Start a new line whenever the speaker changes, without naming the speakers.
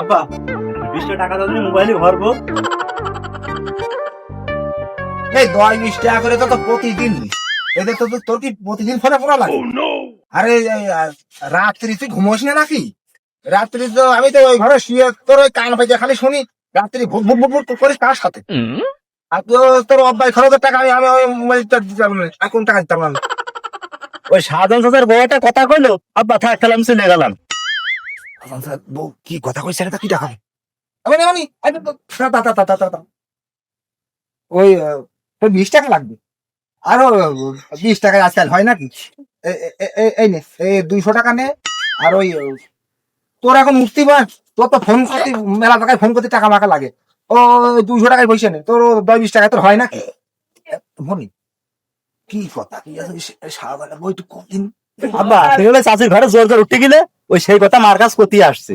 আব্বা 20 টাকা দাও, মোবাইলে ভরবো।
এই 10-20 টাকা করে তো প্রতিদিন এদের তো তোর কি প্রতিদিন ফোনে পড়া লাগে? আরে রাত্রি তুই ঘুমোস না নাকি? রাত্রি তো আমি তো ওই ঘরে শুয়ে তোর ওই কান পাইতে খালি শুনি রাত্রি ভুট ভুট ভুট ভুট করিস কার সাথে? আর তো তোর অব্বাই খরচের টাকা আমি আমি ওই মোবাইলটা দিতে পারবো না, আর কোন টাকা দিতে পারবো না।
ওই শাহজাহান চাচার বউ একটা কথা কইলো, আব্বা থাক তাহলে আমি চলে গেলাম।
বউ কি কথা কইছে রে, তা কি টাকা? আমি না মানি ওই তোর 20 টাকা লাগবে। আরো 20 টাকায় আজকাল হয় নাকি? এই নে, এই 200 টাকা নে। আর ওই তোর এখন মুক্তি পাস, তোর তো ফোন করতে মেলা টাকায় ফোন করতে টাকা মাকা লাগে। ও 200 টাকায় পয়সা নেই তোর, 10-20 টাকায় তোর হয় নাকি? মনি কি কথা কি আছে সারা বই তুই কদিন?
আব্বা ঠিক হলে চাচির ঘরে জোর করে উঠতে গেলে ওই সেই কথা মার কাছ করতে আসছে।